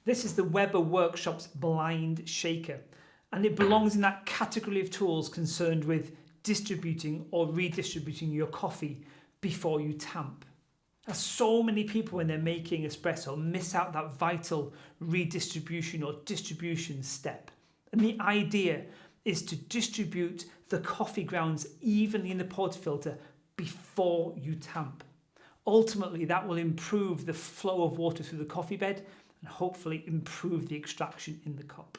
This is the Weber Workshop's blind shaker, and it belongs in that category of tools concerned with distributing or redistributing your coffee before you tamp. Now, so many people when they're making espresso miss out that vital redistribution or distribution step. And the idea is to distribute the coffee grounds evenly in the portafilter before you tamp. Ultimately, that will improve the flow of water through the coffee bed and hopefully improve the extraction in the cup.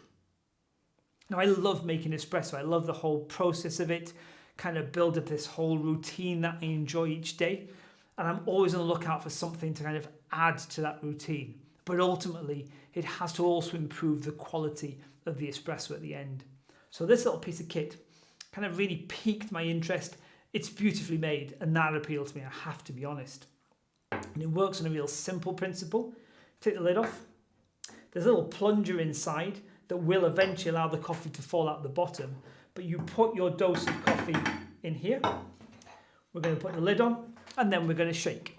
Now, I love making espresso. I love the whole process of it, kind of build up this whole routine that I enjoy each day. And I'm always on the lookout for something to kind of add to that routine. But ultimately, it has to also improve the quality of the espresso at the end. So this little piece of kit kind of really piqued my interest. It's beautifully made, and that appealed to me, I have to be honest. And it works on a real simple principle. Take the lid off. There's a little plunger inside that will eventually allow the coffee to fall out the bottom, but you put your dose of coffee in here. We're going to put the lid on, and then we're going to shake.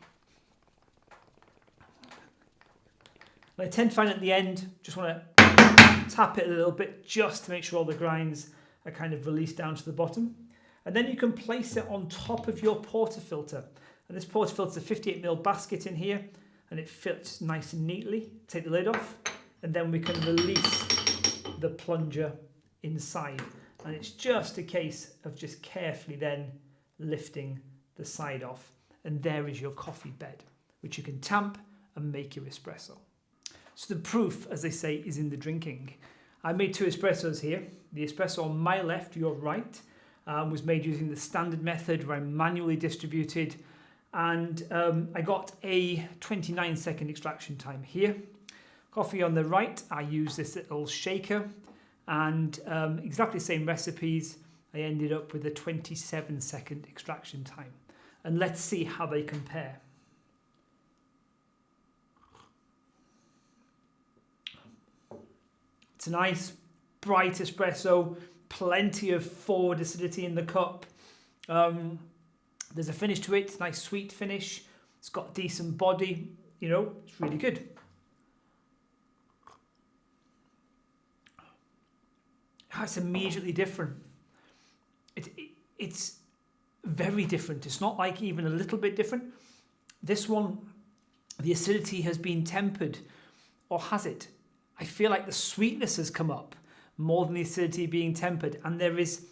And I tend to find at the end, just want to tap it a little bit just to make sure all the grinds are kind of released down to the bottom. And then you can place it on top of your portafilter. And this portafilter is a 58ml basket in here, and it fits nice and neatly. Take the lid off, and then we can release the plunger inside. And it's just a case of just carefully then lifting the side off. And there is your coffee bed, which you can tamp and make your espresso. So the proof, as they say, is in the drinking. I made 2 espressos here. The espresso on my left, your right, was made using the standard method where I manually distributed, and I got a 29-second extraction time here. Coffee on the right, I used this little shaker, and exactly the same recipes, I ended up with a 27-second extraction time. And let's see how they compare. It's a nice, bright espresso, plenty of forward acidity in the cup. There's a finish to it, it's a nice sweet finish. It's got decent body, it's really good. It's immediately different. It's very different. It's not like even a little bit different. This one, the acidity has been tempered, or has it? I feel like the sweetness has come up more than the acidity being tempered, and there is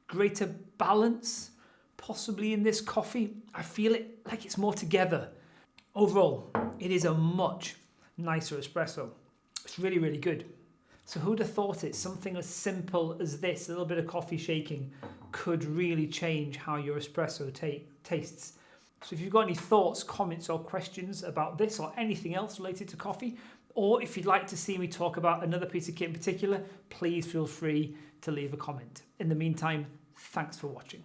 greater balance possibly in this coffee. I feel it like it's more together. Overall, it is a much nicer espresso. It's really, really good. So who'd have thought it? Something as simple as this, a little bit of coffee shaking, could really change how your espresso tastes. So if you've got any thoughts, comments or questions about this or anything else related to coffee, or if you'd like to see me talk about another piece of kit in particular, please feel free to leave a comment. In the meantime, thanks for watching.